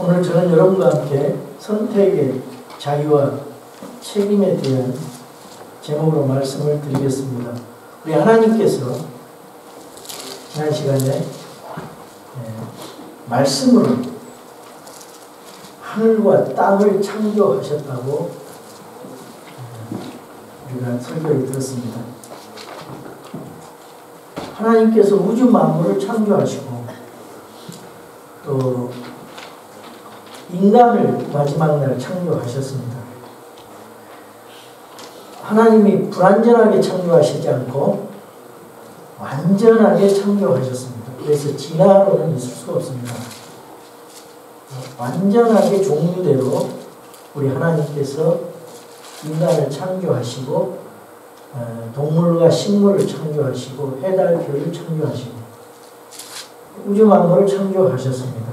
오늘 저는 여러분과 함께 선택의 자유와 책임에 대한 제목으로 말씀을 드리겠습니다. 우리 하나님께서 지난 시간에 말씀으로 하늘과 땅을 창조하셨다고 우리가 설교를 들었습니다. 하나님께서 우주 만물을 창조하시고 또 인간을 마지막 날 창조하셨습니다. 하나님이 불완전하게 창조하시지 않고 완전하게 창조하셨습니다. 그래서 진화론은 있을 수가 없습니다. 완전하게 종류대로 우리 하나님께서 인간을 창조하시고 동물과 식물을 창조하시고 해달 별을 창조하시고 우주 만물을 창조하셨습니다.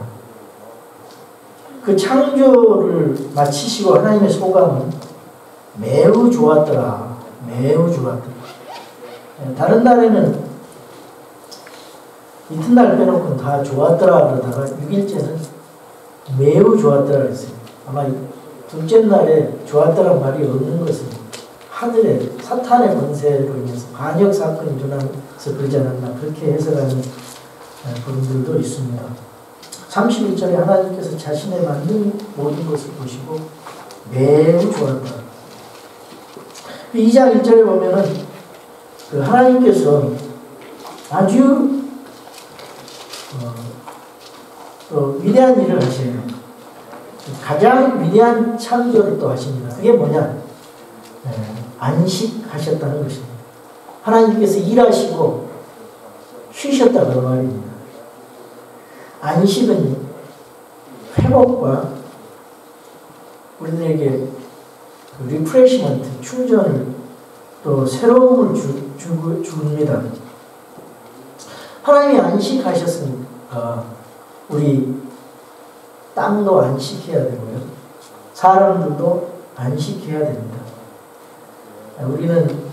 그 창조를 마치시고 하나님의 소감은 매우 좋았더라. 매우 좋았더라. 다른 날에는 이튿날 빼놓고는 다 좋았더라 그러다가 6일째는 매우 좋았더라 그랬어요. 아마 둘째 날에 좋았더란 말이 없는 것은 하늘에 사탄의 권세로 인해서 반역 사건이 일어나서 그러지 않았나 그렇게 해석하는 분들도 있습니다. 31절에 하나님께서 자신의 만든 모든 것을 보시고 매우 좋았다. 2장 1절에 보면은 그 하나님께서 아주 위대한 일을 하시네요. 가장 위대한 창조를 또 하십니다. 그게 뭐냐? 안식하셨다는 것입니다. 하나님께서 일하시고 쉬셨다는 말입니다. 안식은 회복과 우리들에게 리프레시먼트, 충전을 또 새로움을 줍니다. 하나님이 안식하셨으니까 우리 땅도 안식해야 되고요. 사람들도 안식해야 됩니다. 우리는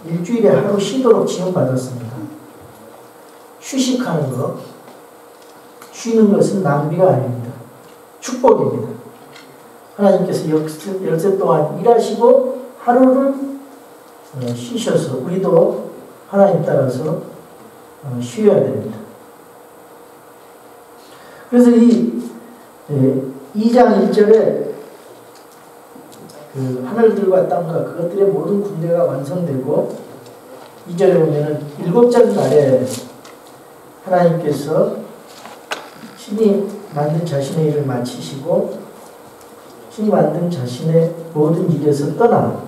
일주일에 하루 쉬도록 지원받았습니다. 휴식하는 것, 쉬는 것은 낭비가 아닙니다. 축복입니다. 하나님께서 열세 동안 일하시고 하루를 쉬셔서 우리도 하나님 따라서 쉬어야 됩니다. 그래서 이 2장 1절에 그 하늘들과 땅과 그것들의 모든 군대가 완성되고 2절에 보면은 7째 날에 하나님께서 신이 만든 자신의 일을 마치시고 신이 만든 자신의 모든 일에서 떠나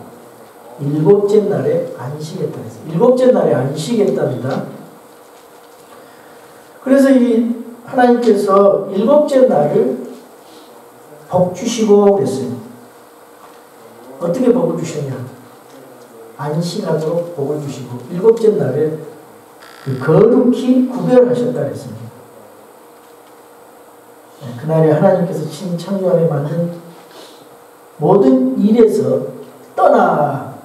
7째 날에 안식했다. 7째 날에 안식했답니다. 그래서 이 하나님께서 7째 날을 복 주시고 그랬어요. 어떻게 복을 주셨냐? 안식하도록 복을 주시고 7째 날에 거룩히 구별하셨다 그랬습니다. 그날에 하나님께서 신 창조함에 만든 모든 일에서 떠나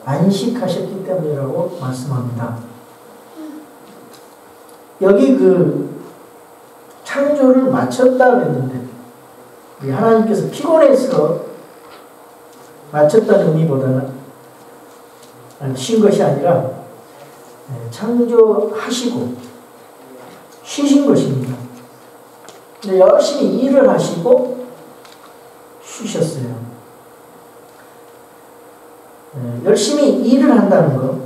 안식하셨기 때문이라고 말씀합니다. 여기 그 창조를 마쳤다 그랬는데 하나님께서 피곤해서 마쳤다는 의미보다는 쉰 것이 아니라 창조하시고 쉬신 것입니다. 열심히 일을 하시고 쉬셨어요. 열심히 일을 한다는 것,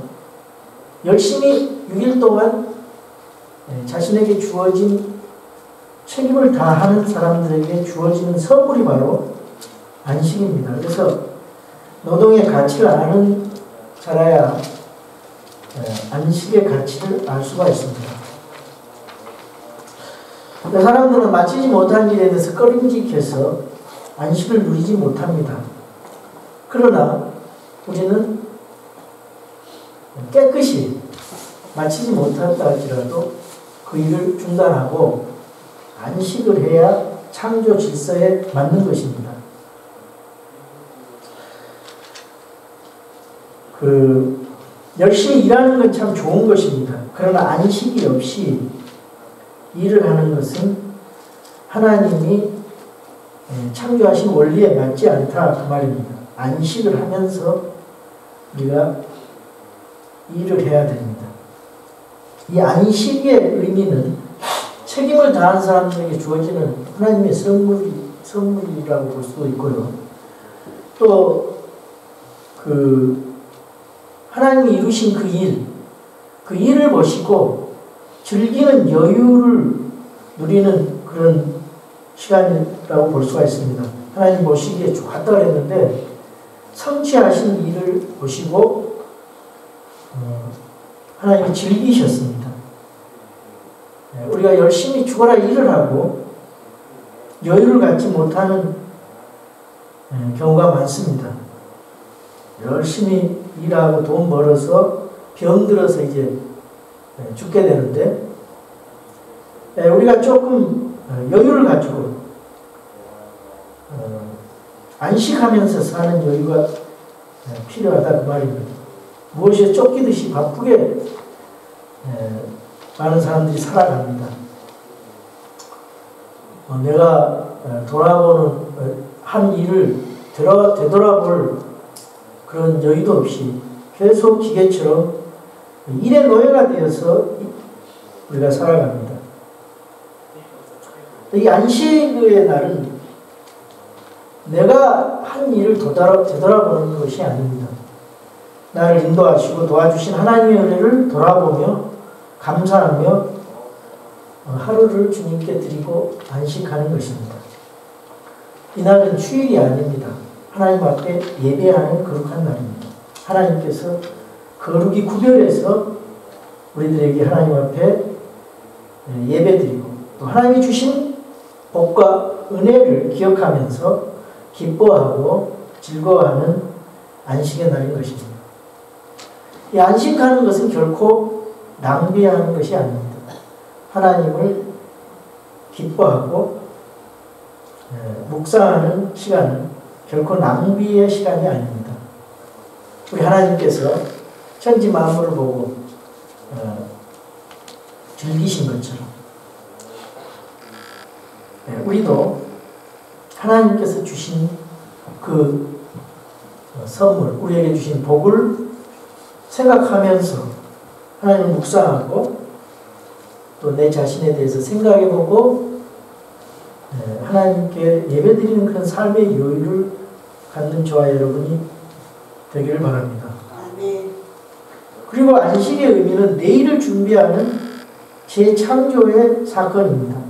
열심히 6일 동안 자신에게 주어진 책임을 다하는 사람들에게 주어지는 선물이 바로 안식입니다. 그래서 노동의 가치를 아는 자라야 안식의 가치를 알 수가 있습니다. 사람들은 마치지 못한 일에 대해서 꺼림직해서 안식을 누리지 못합니다. 그러나 우리는 깨끗이 마치지 못했다 할지라도 그 일을 중단하고 안식을 해야 창조 질서에 맞는 것입니다. 열심히 일하는 건 참 좋은 것입니다. 그러나 안식이 없이 일을 하는 것은 하나님이 창조하신 원리에 맞지 않다 그 말입니다. 안식을 하면서 우리가 일을 해야 됩니다. 이 안식의 의미는 책임을 다한 사람들에게 주어지는 하나님의 선물이라고 볼 수도 있고요. 또 하나님이 이루신 그 일을 보시고 즐기는 여유를 누리는 그런 시간이라고 볼 수가 있습니다. 하나님 보시기에 좋았다 그랬는데 성취하신 일을 보시고 하나님이 즐기셨습니다. 우리가 열심히 죽어라 일을 하고 여유를 갖지 못하는 경우가 많습니다. 열심히 일하고 돈 벌어서 병들어서 이제 죽게 되는데 우리가 조금 여유를 가지고 안식하면서 사는 여유가 필요하다 그 말입니다. 무엇에 쫓기듯이 바쁘게 많은 사람들이 살아갑니다. 내가 돌아보는 한 일을 되돌아볼 그런 여유도 없이 계속 기계처럼 일의 노예가 되어서 우리가 살아갑니다. 이 안식의 날은 내가 한 일을 되돌아보는 것이 아닙니다. 나를 인도하시고 도와주신 하나님의 은혜를 돌아보며 감사하며 하루를 주님께 드리고 안식하는 것입니다. 이날은 휴일이 아닙니다. 하나님 앞에 예배하는 거룩한 날입니다. 하나님께서 거룩이 구별해서 우리들에게 하나님 앞에 예배드리고 또 하나님이 주신 복과 은혜를 기억하면서 기뻐하고 즐거워하는 안식의 날인 것입니다. 이 안식하는 것은 결코 낭비하는 것이 아닙니다. 하나님을 기뻐하고 묵상하는 시간은 결코 낭비의 시간이 아닙니다. 우리 하나님께서 천지 만물을 보고 즐기신 것처럼 우리도 하나님께서 주신 그 선물, 우리에게 주신 복을 생각하면서 하나님을 묵상하고 또 내 자신에 대해서 생각해보고 하나님께 예배드리는 그런 삶의 여유를 갖는 저와 여러분이 되기를 바랍니다. 그리고 안식의 의미는 내일을 준비하는 재창조의 사건입니다.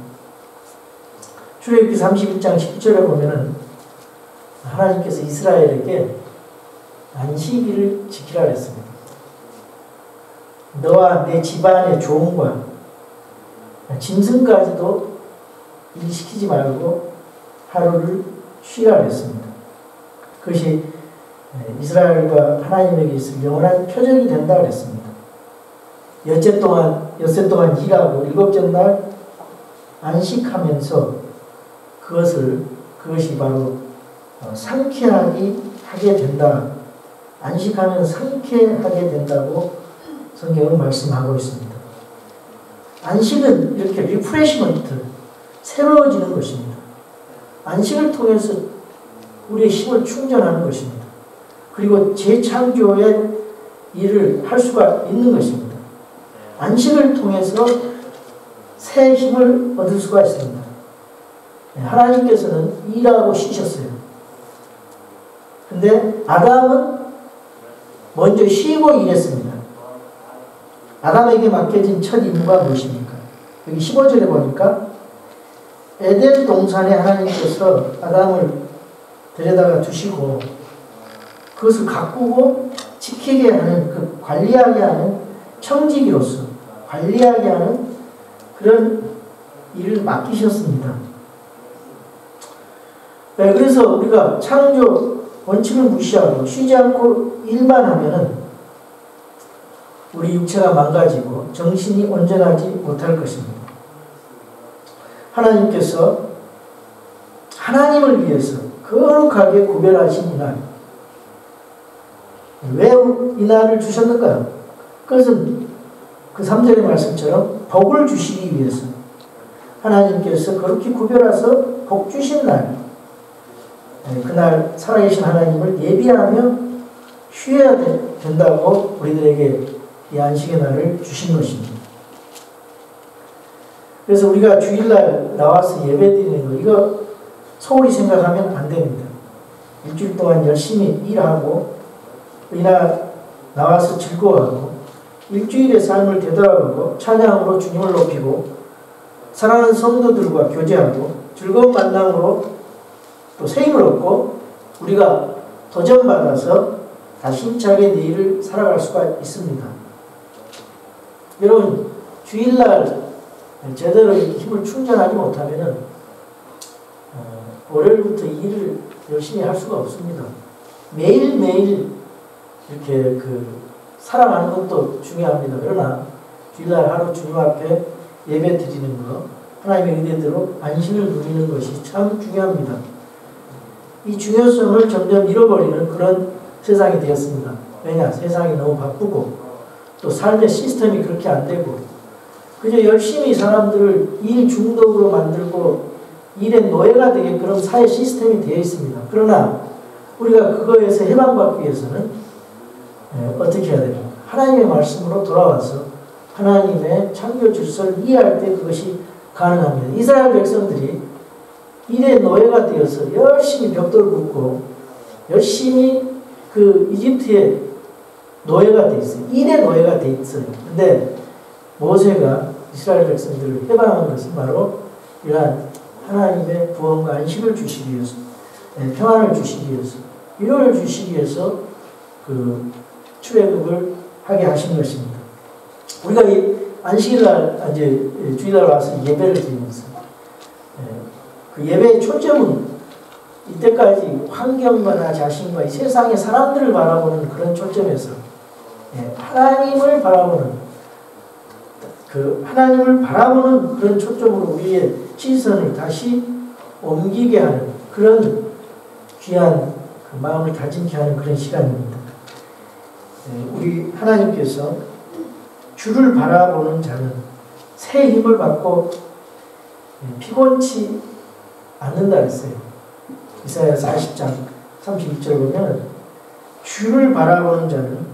출애굽기 31장 10절에 보면은 하나님께서 이스라엘에게 안식일을 지키라 했습니다. 너와 내 집안의 종과 짐승까지도 일시키지 말고 하루를 쉬라 했습니다. 그것이 이스라엘과 하나님에게 있을 영원한 표적이 된다 그랬습니다. 엿새 동안 일하고 일곱째 날 안식하면서 그것이 바로 상쾌하게 하게 된다. 안식하면 상쾌하게 된다고 성경은 말씀하고 있습니다. 안식은 이렇게 리프레시먼트, 새로워지는 것입니다. 안식을 통해서 우리의 힘을 충전하는 것입니다. 그리고 재창조의 일을 할 수가 있는 것입니다. 안식을 통해서 새 힘을 얻을 수가 있습니다. 하나님께서는 일하고 쉬셨어요. 근데 아담은 먼저 쉬고 일했습니다. 아담에게 맡겨진 첫 임무가 무엇입니까? 여기 15절에 보니까 에덴 동산에 하나님께서 아담을 데려다가 두시고 그것을 가꾸고 지키게 하는, 그 관리하게 하는 청지기로서 관리하게 하는 그런 일을 맡기셨습니다. 네, 그래서 우리가 창조 원칙을 무시하고 쉬지 않고 일만 하면은 우리 육체가 망가지고 정신이 온전하지 못할 것입니다. 하나님께서 하나님을 위해서 거룩하게 구별하신 이날, 왜 이날을 주셨는가? 그것은 그 3절의 말씀처럼 복을 주시기 위해서, 하나님께서 그렇게 구별해서 복 주신 날, 그날 살아계신 하나님을 예비하며 쉬어야 된다고 우리들에게 이 안식의 날을 주신 것입니다. 그래서 우리가 주일날 나와서 예배드리는 거, 이거 소홀히 생각하면 안 됩니다. 일주일 동안 열심히 일하고 이날 나와서 즐거워하고 일주일의 삶을 되돌아보고 찬양으로 주님을 높이고 사랑하는 성도들과 교제하고 즐거운 만남으로 또 새 힘을 얻고 우리가 도전받아서 다시 힘차게 내일을 살아갈 수가 있습니다. 여러분, 주일날 제대로 힘을 충전하지 못하면 월요일부터 일을 열심히 할 수가 없습니다. 매일매일 이렇게 살아가는 것도 중요합니다. 그러나 주일날 하루 주님 앞에 예배 드리는 것, 하나님의 은혜대로 안식을 누리는 것이 참 중요합니다. 이 중요성을 점점 잃어버리는 그런 세상이 되었습니다. 왜냐? 세상이 너무 바쁘고 또 삶의 시스템이 그렇게 안 되고 그저 열심히 사람들을 일 중독으로 만들고 일의 노예가 되게 그런 사회 시스템이 되어 있습니다. 그러나 우리가 그거에서 해방받기 위해서는 어떻게 해야 됩니까? 하나님의 말씀으로 돌아와서 하나님의 창조 질서를 이해할 때 그것이 가능합니다. 이스라엘 백성들이 일의 노예가 되어서 열심히 벽돌을 굽고 열심히 그 이집트의 노예가 되어 있어요. 일의 노예가 되어 있어요. 근데 모세가 이스라엘 백성들을 해방한 것은 바로 이러한 하나님의 구원과 안식을 주시기 위해서, 평안을 주시기 위해서, 위로를 주시기 위해서 그 출애굽을 하게 하신 것입니다. 우리가 이 안식일날 이제 주일날 와서 예배를 드리면서 그 예배의 초점은 이때까지 환경과 나 자신과 이 세상의 사람들을 바라보는 그런 초점에서 하나님을 바라보는 그런 초점으로 우리의 시선을 다시 옮기게 하는 그런 귀한 그 마음을 다짐케 하는 그런 시간입니다. 우리 하나님께서 주를 바라보는 자는 새 힘을 받고 피곤치 않는다 했어요. 이사야 40장 32절 보면 주를 바라보는 자는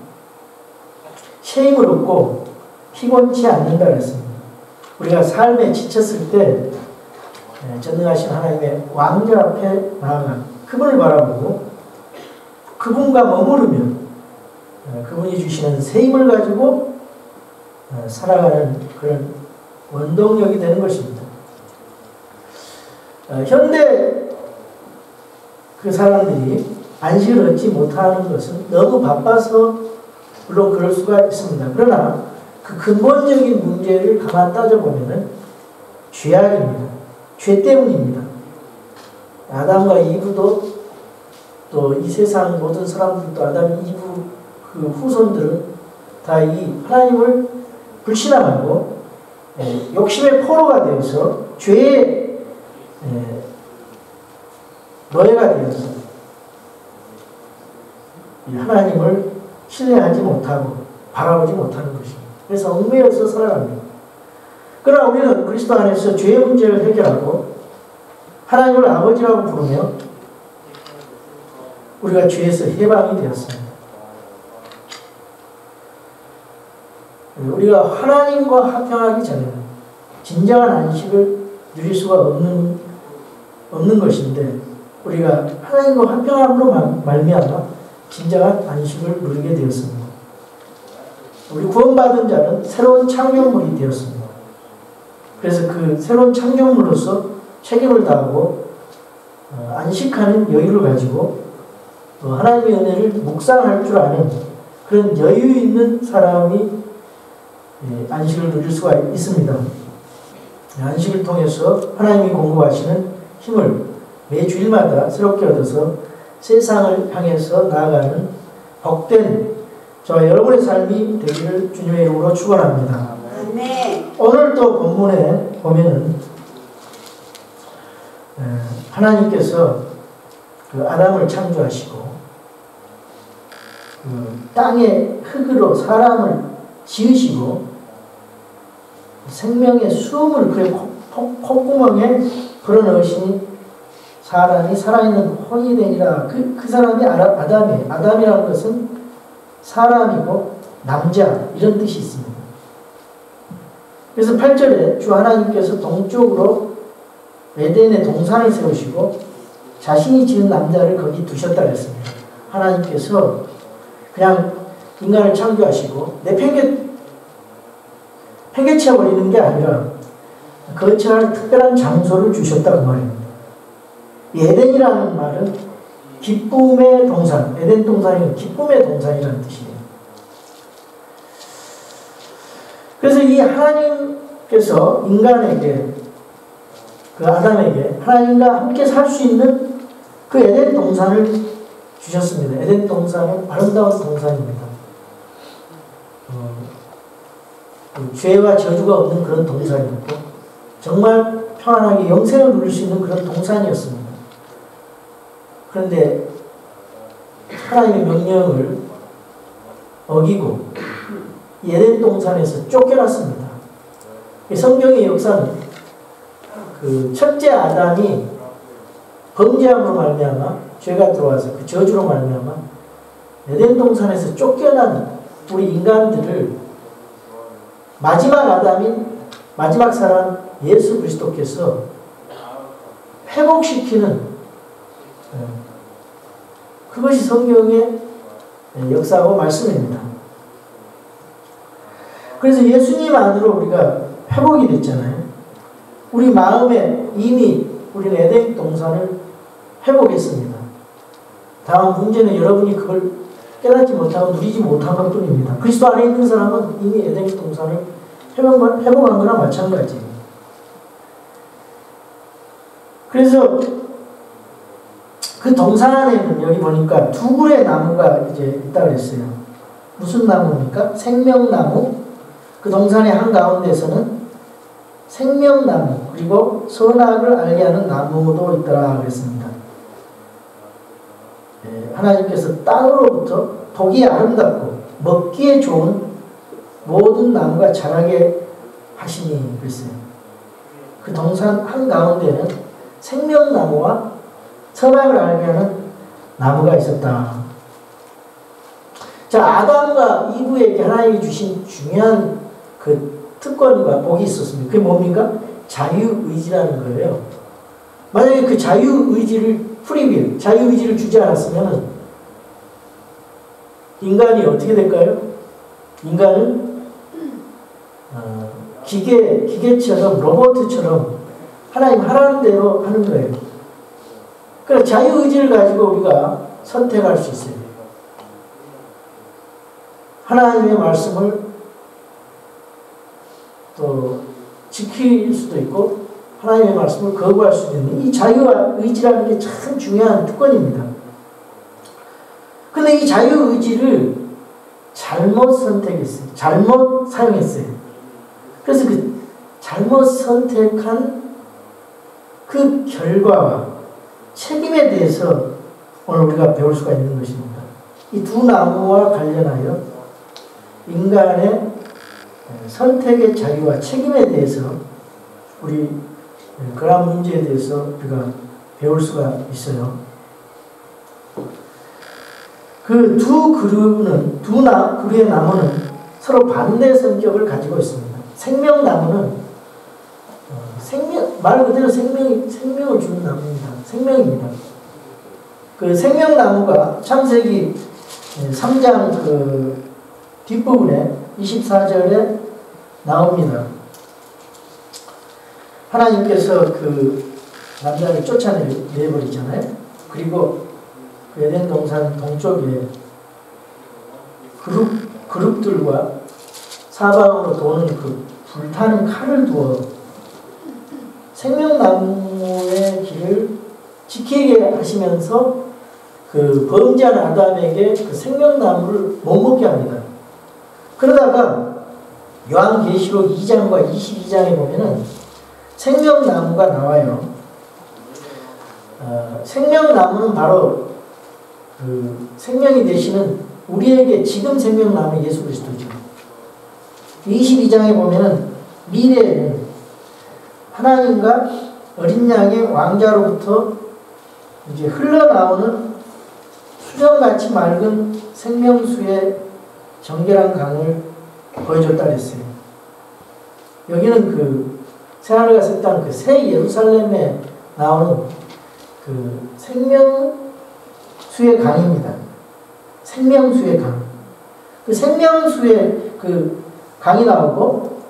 새 힘을 얻고 피곤치 않는다 그랬습니다. 우리가 삶에 지쳤을 때 전능하신 하나님의 왕자 앞에 나아가 그분을 바라보고 그분과 머무르면 그분이 주시는 새 힘을 가지고 살아가는 그런 원동력이 되는 것입니다. 현대 그 사람들이 안식을 얻지 못하는 것은 너무 바빠서 물론 그럴 수가 있습니다. 그러나 그 근본적인 문제를 가만 따져보면 죄악입니다. 죄 때문입니다. 아담과 이브도 또 이 세상 모든 사람들도 아담, 이브 그 후손들은 다 이 하나님을 불신하고 욕심의 포로가 되어서 죄의 노예가 되어서 하나님을 신뢰하지 못하고 바라보지 못하는 것입니다. 그래서 얽매여서 살아갑니다. 그러나 우리는 그리스도 안에서 죄의 문제를 해결하고 하나님을 아버지라고 부르며 우리가 죄에서 해방이 되었습니다. 우리가 하나님과 합평하기 전에는 진정한 안식을 누릴 수가 없는 것인데 우리가 하나님과 합평함으로 말미암아 진정한 안식을 누리게 되었습니다. 우리 구원받은 자는 새로운 창조물이 되었습니다. 그래서 그 새로운 창조물로서 책임을 다하고 안식하는 여유를 가지고 하나님의 은혜를 묵상할 줄 아는 그런 여유 있는 사람이 안식을 누릴 수가 있습니다. 안식을 통해서 하나님이 공급하시는 힘을 매 주일마다 새롭게 얻어서 세상을 향해서 나아가는 복된 저와 여러분의 삶이 되기를 주님의 이름으로 축원합니다. 오늘 또 본문에 보면은 하나님께서 그 아담을 창조하시고 그 땅의 흙으로 사람을 지으시고 생명의 숨을 그에 콧구멍에 불어넣으신 사람이 살아있는 혼이 되니라. 그 사람이 아담이에요. 아담이라는 것은 사람이고 남자 이런 뜻이 있습니다. 그래서 8절에 주 하나님께서 동쪽으로 에덴의 동산을 세우시고 자신이 지은 남자를 거기 두셨다 그랬습니다. 하나님께서 그냥 인간을 창조하시고 내 팽개쳐 버리는 게 아니라 거처할 특별한 장소를 주셨다 그 말입니다. 에덴이라는 말은 기쁨의 동산, 에덴 동산이 기쁨의 동산이라는 뜻이에요. 그래서 이 하나님께서 인간에게, 그 아담에게 하나님과 함께 살 수 있는 그 에덴 동산을 주셨습니다. 에덴 동산은 아름다운 동산입니다. 죄와 저주가 없는 그런 동산이었고 정말 편안하게 영생을 누릴 수 있는 그런 동산이었습니다. 그런데 하나님의 명령을 어기고 에덴 동산에서 쫓겨났습니다. 성경의 역사는 그 첫째 아담이 범죄함으로 말미암아 죄가 들어와서 그 저주로 말미암아 에덴 동산에서 쫓겨난 우리 인간들을 마지막 아담인 마지막 사람 예수 그리스도께서 회복시키는 그것이 성경의 역사하고 말씀입니다. 그래서 예수님 안으로 우리가 회복이 됐잖아요. 우리 마음에 이미 우리는 에덴 동산을 회복했습니다. 다만 문제는 여러분이 그걸 깨닫지 못하고 누리지 못한 것 뿐입니다. 그리스도 안에 있는 사람은 이미 에덴 동산을 회복한 거나 마찬가지예요. 그래서 그 동산 안에는 여기 보니까 두 그루의 나무가 이제 있다고 그랬어요. 무슨 나무입니까? 생명나무. 그 동산의 한가운데서는 생명나무 그리고 선악을 알게 하는 나무도 있더라 그랬습니다. 하나님께서 땅으로부터 보기에 아름답고 먹기에 좋은 모든 나무가 자라게 하시니 그랬어요. 그 동산 한가운데는 생명나무와 선악을 알게 하는 나무가 있었다. 자, 아담과 이브에게 하나님이 주신 중요한 그 특권과 복이 있었습니다. 그게 뭡니까? 자유의지라는 거예요. 만약에 그 자유의지를 프리윌, 자유의지를 주지 않았으면 인간이 어떻게 될까요? 인간은 기계처럼 로봇처럼 하나님 하라는 대로 하는 거예요. 그래서 자유의지를 가지고 우리가 선택할 수 있어요. 하나님의 말씀을 또 지킬 수도 있고 하나님의 말씀을 거부할 수도 있는 이 자유와 의지라는 게 참 중요한 특권입니다. 근데 이 자유의지를 잘못 선택했어요. 잘못 사용했어요. 그래서 그 잘못 선택한 그 결과와 책임에 대해서 오늘 우리가 배울 수가 있는 것입니다. 이 두 나무와 관련하여 인간의 선택의 자유와 책임에 대해서 우리 그러한 문제에 대해서 우리가 배울 수가 있어요. 그 두 그루의 나무는 서로 반대 성격을 가지고 있습니다. 생명나무는 말 그대로 생명을 주는 나무입니다. 생명입니다. 그 생명나무가 창세기 3장 그 뒷부분에 24절에 나옵니다. 하나님께서 그 남자를 쫓아내버리잖아요. 그리고 그 에덴 동산 동쪽에 그룹들과 사방으로 도는 그 불타는 칼을 두어 생명나무의 길을 지키게 하시면서 그 범죄한 아담에게 그 생명나무를 못 먹게 합니다. 그러다가 요한계시록 2장과 22장에 보면은 생명나무가 나와요. 생명나무는 바로 그 생명이 되시는 우리에게 지금 생명나무 예수 그리스도죠. 22장에 보면은 미래에는 하나님과 어린 양의 왕자로부터 이제 흘러나오는 수정같이 맑은 생명수의 정결한 강을 보여줬다 그랬어요. 여기는 그 새하늘과 새 땅, 그 새 예루살렘에 나오는 그 생명수의 강입니다. 생명수의 강. 그 생명수의 그 강이 나오고,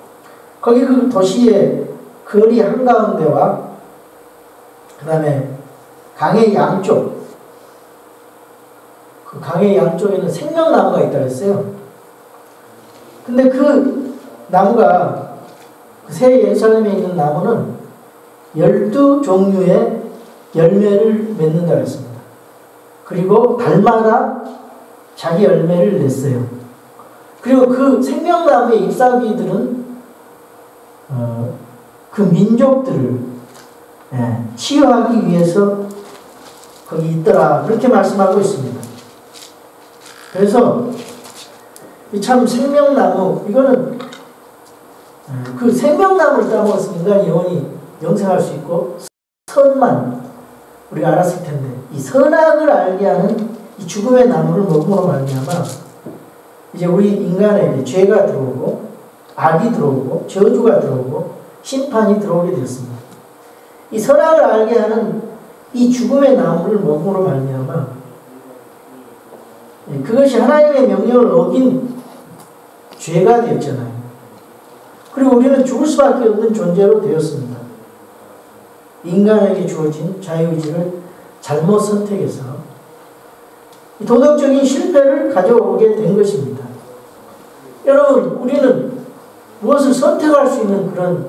거기 그 도시의 거리 한가운데와 그 다음에 강의 양쪽, 그 강의 양쪽에는 생명나무가 있다고 했어요. 근데 그 나무가, 그 새 예루살렘에 있는 나무는 12종류의 열매를 맺는다고 했습니다. 그리고 달마다 자기 열매를 냈어요. 그리고 그 생명나무의 잎사귀들은 그 민족들을 치유하기 위해서 거기 있더라, 그렇게 말씀하고 있습니다. 그래서 참 생명나무, 이거는 그 생명나무를 따먹었으면 인간이 영원히 영생할 수 있고, 선만 우리가 알았을 텐데, 이 선악을 알게 하는 이 죽음의 나무를 먹음으로 말미암아 이제 우리 인간에게 죄가 들어오고, 악이 들어오고, 저주가 들어오고, 심판이 들어오게 되었습니다. 이 선악을 알게 하는 이 죽음의 나무를 먹음으로 말미암아 그것이 하나님의 명령을 어긴 죄가 되었잖아요. 그리고 우리는 죽을 수밖에 없는 존재로 되었습니다. 인간에게 주어진 자유의지를 잘못 선택해서 도덕적인 실패를 가져오게 된 것입니다. 여러분, 우리는 무엇을 선택할 수 있는 그런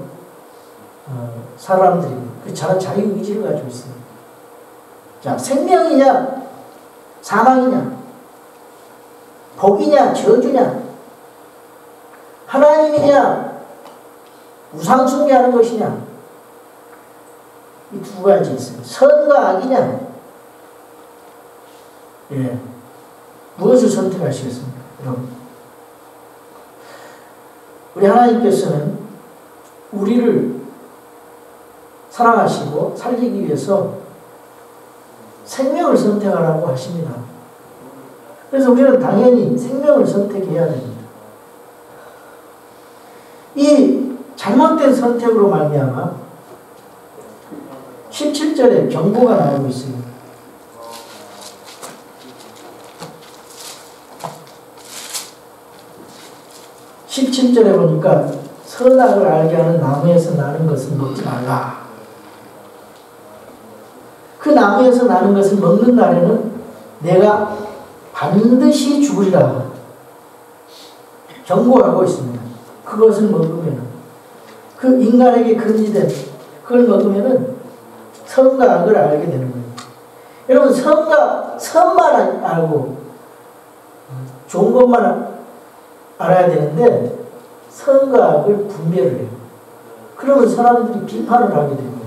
사람들입니다. 그 자유의지를 가지고 있습니다. 자, 생명이냐 사망이냐, 복이냐 저주냐, 하나님이냐 우상 숭배하는 것이냐, 이 두 가지 있어요. 선과 악이냐. 예, 무엇을 선택하시겠습니까, 여러분? 우리 하나님께서는 우리를 사랑하시고 살리기 위해서 생명을 선택하라고 하십니다. 그래서 우리는 당연히 생명을 선택해야 됩니다. 이 잘못된 선택으로 말미암아 17절에 경고가 나오고 있습니다. 17절에 보니까 선악을 알게 하는 나무에서 나는 것은 먹지 말라. 그 나무에서 나는 것을 먹는 날에는 내가 반드시 죽으리라 경고하고 있습니다. 그것을 먹으면, 그 인간에게 금지된 그걸 먹으면 선과 악을 알게 되는 거예요. 여러분, 선만 알고 좋은 것만 알아야 되는데 선과 악을 분별을 해요. 그러면 사람들이 비판을 하게 되는 거예요.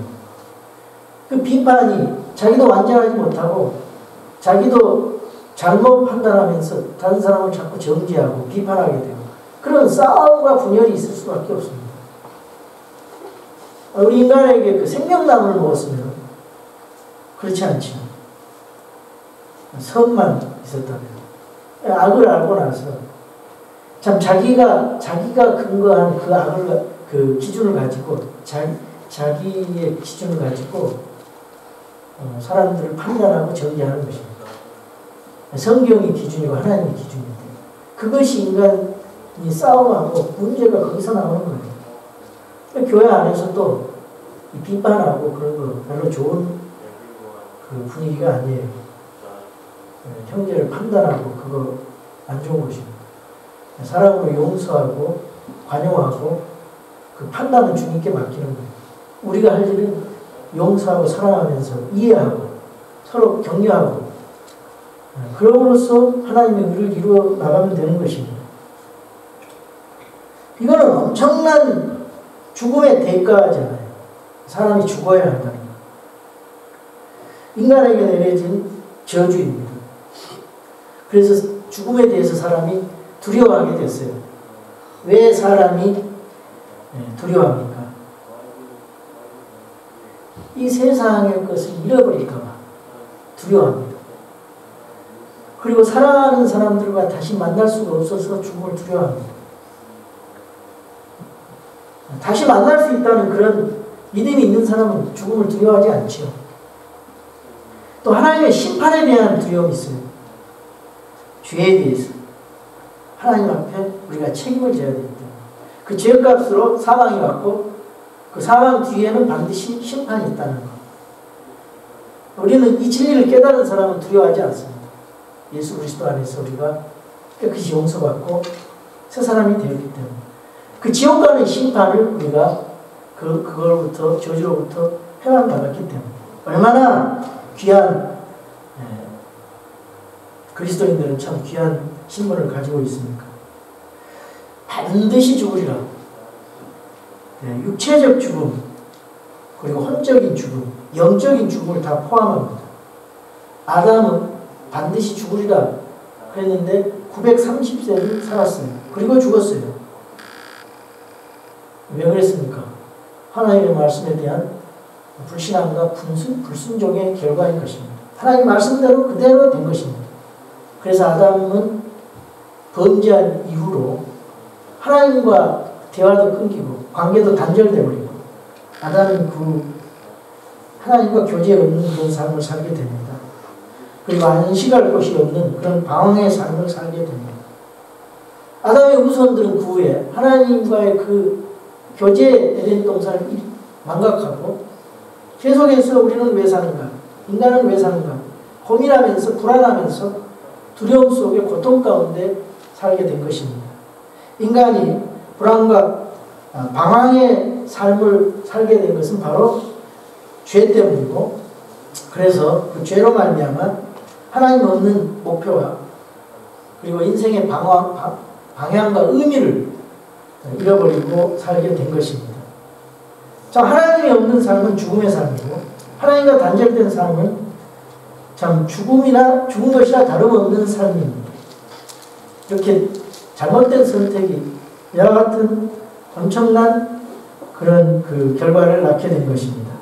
그 비판이 자기도 완전하지 못하고 자기도 잘못 판단하면서 다른 사람을 자꾸 정죄하고 비판하게 되고, 그런 싸움과 분열이 있을 수밖에 없습니다. 우리 인간에게 그 생명나무를 먹었으면 그렇지 않죠. 선만 있었다면. 악을 알고 나서 참 자기가 근거한 그 악을, 그 기준을 가지고 자기의 기준을 가지고 사람들을 판단하고 정죄하는 것입니다. 성경이 기준이고 하나님의 기준인데, 그것이 인간이 싸움하고 문제가 거기서 나오는 거예요. 교회 안에서도 비판하고 그런 거 별로 좋은 그 분위기가 아니에요. 형제를 판단하고 그거 안 좋은 것입니다. 사람으로 용서하고 관용하고 그 판단은 주님께 맡기는 거예요. 우리가 할 일은 용서하고 사랑하면서 이해하고 서로 격려하고, 그럼으로써 하나님의 의를 이루어 나가면 되는 것입니다. 이거는 엄청난 죽음의 대가잖아요. 사람이 죽어야 한다는 것. 인간에게 내려진 저주입니다. 그래서 죽음에 대해서 사람이 두려워하게 됐어요. 왜 사람이 두려워합니까? 이 세상의 것을 잃어버릴까봐 두려워합니다. 그리고 사랑하는 사람들과 다시 만날 수가 없어서 죽음을 두려워합니다. 다시 만날 수 있다는 그런 믿음이 있는 사람은 죽음을 두려워하지 않죠. 또 하나님의 심판에 대한 두려움이 있어요. 죄에 대해서. 하나님 앞에 우리가 책임을 져야 되기 때문에. 그 죄값으로 사망이 왔고 그 사망 뒤에는 반드시 심판이 있다는 것. 우리는 이 진리를 깨달은 사람은 두려워하지 않습니다. 예수 그리스도 안에서 우리가 깨끗이 용서받고 새 사람이 되었기 때문에. 그 지옥 가는 심판을 우리가 그걸부터 저주로부터 해방받았기 때문에. 얼마나 귀한 그리스도인들은 참 귀한 신분을 가지고 있습니까? 반드시 죽으리라. 육체적 죽음, 그리고 혼적인 죽음, 영적인 죽음을 다 포함합니다. 아담은 반드시 죽으리라 그랬는데 930세를 살았어요. 그리고 죽었어요. 왜 그랬습니까? 하나님의 말씀에 대한 불신앙과 불순종의 결과인 것입니다. 하나님 말씀대로 그대로 된 것입니다. 그래서 아담은 범죄한 이후로 하나님과 대화도 끊기고 관계도 단절돼 버리고 아담은 그 하나님과 교제 없는 그런 삶을 살게 됩니다. 그리고 안식할 곳이 없는 그런 방황의 삶을 살게 됩니다. 아담의 후손들은 그 후에 하나님과의 그 교제 에덴 동산을 망각하고 계속해서 우리는 왜 사는가? 인간은 왜 사는가? 고민하면서 불안하면서 두려움 속에 고통 가운데 살게 된 것입니다. 인간이 불안과 방황의 삶을 살게 된 것은 바로 죄 때문이고, 그래서 그 죄로 말미암아 하나님 없는 목표와 그리고 인생의 방향과 의미를 잃어버리고 살게 된 것입니다. 자, 하나님이 없는 삶은 죽음의 삶이고 하나님과 단절된 삶은 참 죽은 것이나 다름없는 삶입니다. 이렇게 잘못된 선택이 이와 같은 엄청난 그런 그 결과를 낳게 된 것입니다.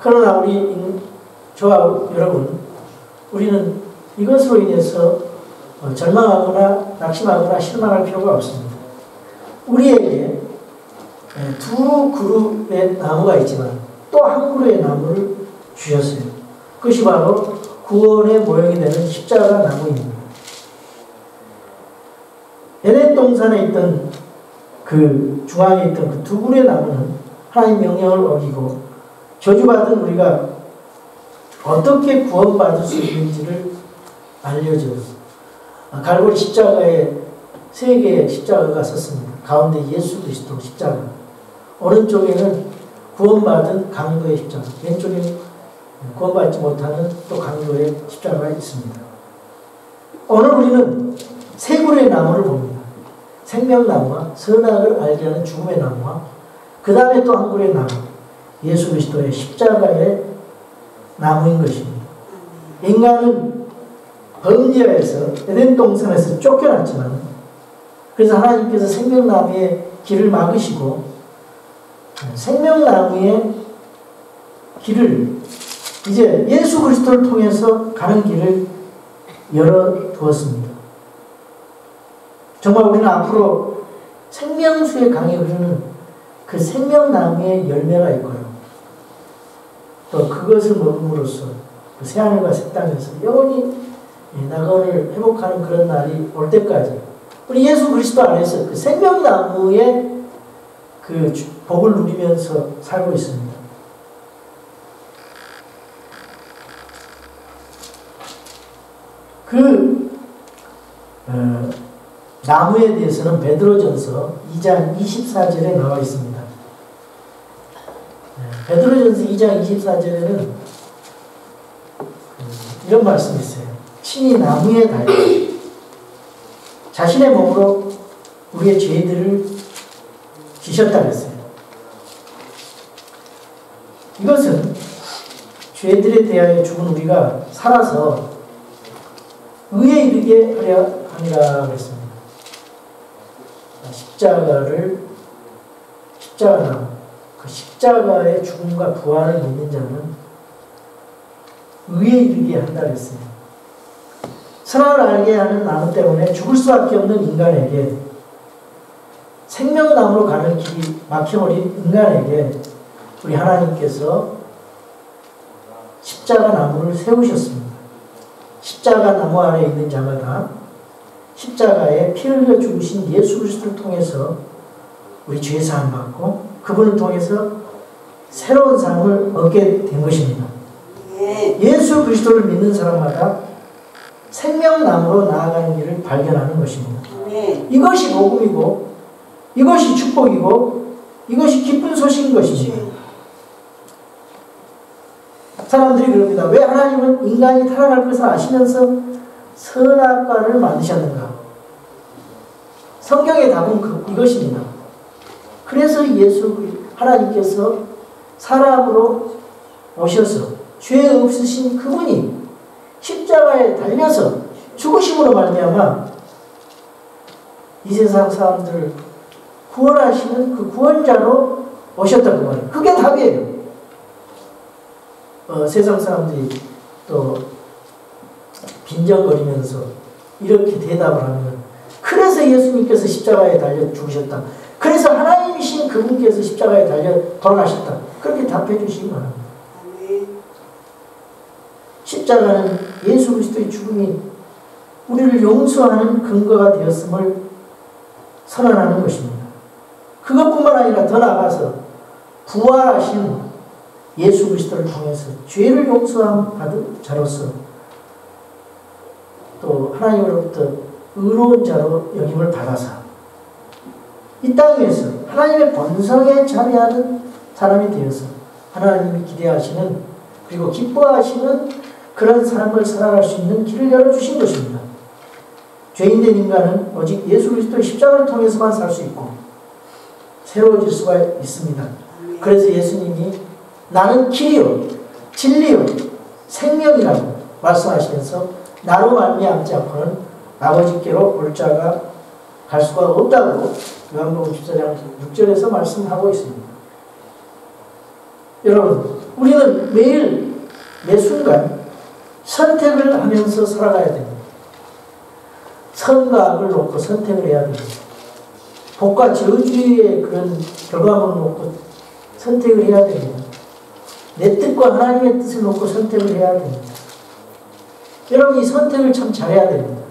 그러나 저와 여러분, 우리는 이것으로 인해서 절망하거나 낙심하거나 실망할 필요가 없습니다. 우리에게 두 그루의 나무가 있지만 또 한 그루의 나무를 주셨어요. 그것이 바로 구원의 모형이 되는 십자가 나무입니다. 에덴 동산에 있던 그 중앙에 있던 그 두 그루의 나무는 하나님 명령을 어기고 저주받은 우리가 어떻게 구원받을 수 있는지를 알려줘요. 갈보리 십자가에 세 개의 십자가가 섰습니다. 가운데 예수 그리스도 십자가, 오른쪽에는 구원받은 강도의 십자가, 왼쪽에 구원받지 못하는 또 강도의 십자가가 있습니다. 오늘 우리는 세 그루의 나무를 봅니다. 생명나무와 선악을 알게 하는 죽음의 나무와 그 다음에 또 한 그루의 나무, 예수 그리스도의 십자가의 나무인 것입니다. 인간은 범죄에서 에덴 동산에서 쫓겨났지만, 그래서 하나님께서 생명나무의 길을 막으시고 생명나무의 길을 이제 예수 그리스도를 통해서 가는 길을 열어두었습니다. 정말 우리는 앞으로 생명수의 강이 흐르는 그 생명나무의 열매가 있고요. 또 그것을 먹음으로써 그 새하늘과 새 땅에서 영원히 낙원을 회복하는 그런 날이 올 때까지 우리 예수 그리스도 안에서 그 생명나무의 그 복을 누리면서 살고 있습니다. 그 나무에 대해서는 베드로전서 2장 24절에 나와 있습니다. 베드로전서 2장 24절에는 이런 말씀이 있어요. 친히 나무에 달려 자신의 몸으로 우리의 죄들을 지셨다 그랬어요. 이것은 죄들에 대하여 죽은 우리가 살아서 의에 이르게 하려 함이라 그랬습니다. 십자가나무, 그 십자가의 죽음과 부활을 믿는 자는 의에 이르게 한다 그랬어요. 선악을 알게 하는 나무 때문에 죽을 수밖에 없는 인간에게, 생명나무로 가는 길이 막혀버린 인간에게 우리 하나님께서 십자가 나무를 세우셨습니다. 십자가 나무 아래 있는 자마다 십자가에 피 흘려 죽으신 예수 그리스도를 통해서 우리 죄사함 받고 그분을 통해서 새로운 삶을 얻게 된 것입니다. 예수 그리스도를 믿는 사람마다 생명나무로 나아가는 길을 발견하는 것입니다. 이것이 복음이고 이것이 축복이고 이것이 기쁜 소식인 것입니다. 사람들이 그럽니다. 왜 하나님은 인간이 타락할 것을 아시면서 선악과를 만드셨는가? 성경의 답은 이것입니다. 그래서 하나님께서 사람으로 오셔서 죄 없으신 그분이 십자가에 달려서 죽으심으로 말미암아 이 세상 사람들을 구원하시는 그 구원자로 오셨다고 말해요. 그게 답이에요. 세상 사람들이 또 빈정거리면서 이렇게 대답을 하면, 그래서 예수님께서 십자가에 달려 죽으셨다, 그래서 하나님이신 그분께서 십자가에 달려 돌아가셨다, 그렇게 답해 주시기 바랍니다. 십자가는 예수 그리스도의 죽음이 우리를 용서하는 근거가 되었음을 선언하는 것입니다. 그것뿐만 아니라 더 나아가서 부활하신 예수 그리스도를 통해서 죄를 용서함 받은 자로서 또 하나님으로부터 의로운 자로 여김을 받아서 이 땅에서 하나님의 본성에 자리하는 사람이 되어서 하나님이 기대하시는 그리고 기뻐하시는 그런 삶을 살아갈 수 있는 길을 열어주신 것입니다. 죄인된 인간은 오직 예수 그리스도의 십자가를 통해서만 살 수 있고 새로워질 수가 있습니다. 그래서 예수님이 나는 길이요 진리요 생명이라고 말씀하시면서 나로 말미암지 않고는 아버지께로 올 자가 갈 수가 없다고 요한복음 14장 6절에서 말씀하고 있습니다. 여러분, 우리는 매일 매 순간 선택을 하면서 살아가야 됩니다. 선과 악을 놓고 선택을 해야 됩니다. 복과 저주의 그런 결과물을 놓고 선택을 해야 됩니다. 내 뜻과 하나님의 뜻을 놓고 선택을 해야 됩니다. 여러분, 이 선택을 참 잘해야 됩니다.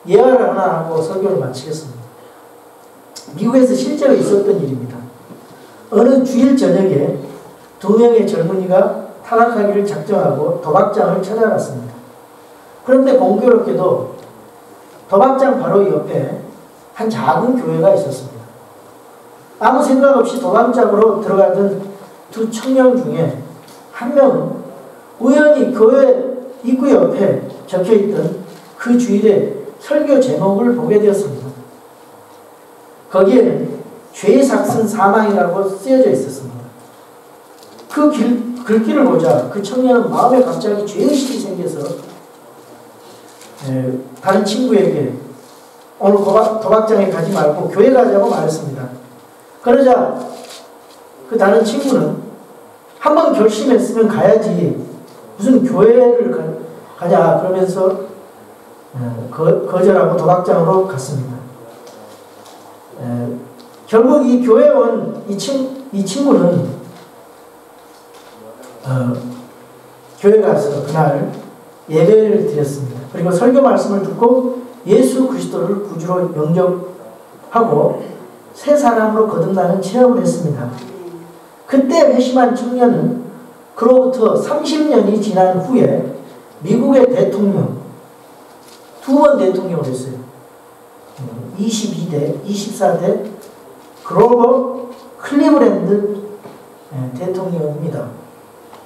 예화를 하나 하고 설교를 마치겠습니다. 미국에서 실제로 있었던 일입니다. 어느 주일 저녁에 두 명의 젊은이가 타락하기를 작정하고 도박장을 찾아갔습니다. 그런데 공교롭게도 도박장 바로 옆에 한 작은 교회가 있었습니다. 아무 생각 없이 도박장으로 들어가던 두 청년 중에 한 명은 우연히 교회 입구 옆에 적혀있던 그 주일에 설교 제목을 보게 되었습니다. 거기에는 죄의 삭은 사망이라고 쓰여져 있었습니다. 그 글귀를 보자 그 청년은 마음에 갑자기 죄의식이 생겨서 다른 친구에게 오늘 도박장에 가지 말고 교회 가자고 말했습니다. 그러자 그 다른 친구는 한번 결심했으면 가야지 무슨 교회를 가냐 그러면서 거절하고 도박장으로 갔습니다. 결국 이 교회에 온 이 친구는 교회 가서 그날 예배를 드렸습니다. 그리고 설교 말씀을 듣고 예수 그리스도를 구주로 영접하고 새 사람으로 거듭나는 체험을 했습니다. 그때 회심한 청년은 그로부터 30년이 지난 후에 미국의 대통령, 두 번 대통령을 했어요. 22대, 24대 그로버 클리브랜드 대통령입니다.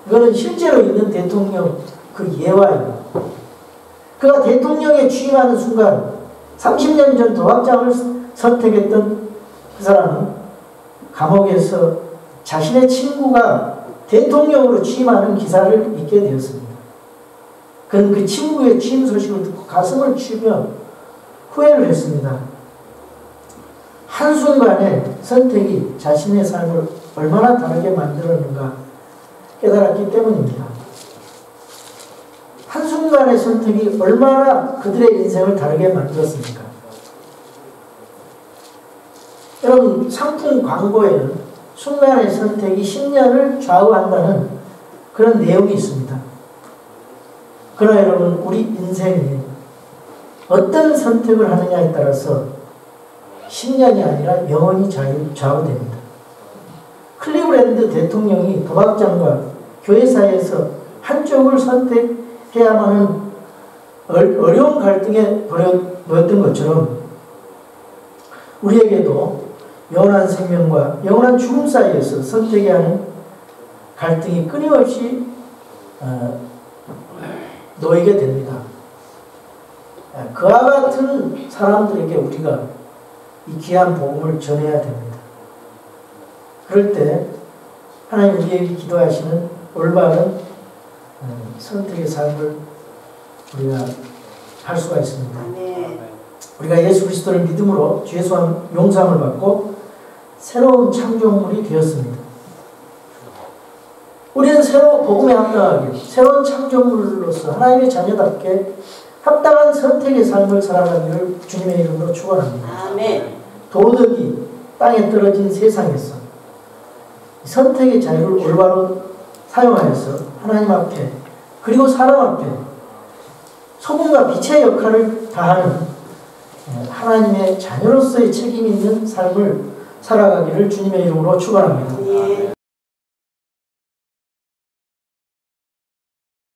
이거는 실제로 있는 대통령 그 예화입니다. 그가 대통령에 취임하는 순간 30년 전 도박장을 선택했던 그 사람은 감옥에서 자신의 친구가 대통령으로 취임하는 기사를 읽게 되었습니다. 그는 그 친구의 취임 소식을 듣고 가슴을 치며 후회를 했습니다. 한순간에 선택이 자신의 삶을 얼마나 다르게 만들었는가 깨달았기 때문입니다. 한순간의 선택이 얼마나 그들의 인생을 다르게 만들었습니까? 여러분, 상품 광고에는 순간의 선택이 10년을 좌우한다는 그런 내용이 있습니다. 그러나 여러분, 우리 인생이 어떤 선택을 하느냐에 따라서 10년이 아니라 영원히 좌우됩니다. 클리브랜드 대통령이 도박장과 교회 사이에서 한쪽을 선택해야만 하는 어려운 갈등에 놓였던 것처럼 우리에게도 영원한 생명과 영원한 죽음 사이에서 선택해야 하는 갈등이 끊임없이 놓이게 됩니다. 그와 같은 사람들에게 우리가 이 귀한 복음을 전해야 됩니다. 그럴 때 하나님 우리에게 기도하시는 올바른 선택의 삶을 우리가 할 수가 있습니다. 우리가 예수 그리스도를 믿음으로 죄 용서함을 받고 새로운 창조물이 되었습니다. 우리는 새로운 복음에 합당하게 새로운 창조물로서 하나님의 자녀답게 합당한 선택의 삶을 살아가기를 주님의 이름으로 축원합니다. 아멘. 도덕이 땅에 떨어진 세상에서 선택의 자유를 올바로 사용하여서 하나님 앞에 그리고 사람 앞에 소금과 빛의 역할을 다하는 하나님의 자녀로서의 책임 있는 삶을 살아가기를 주님의 이름으로 축원합니다.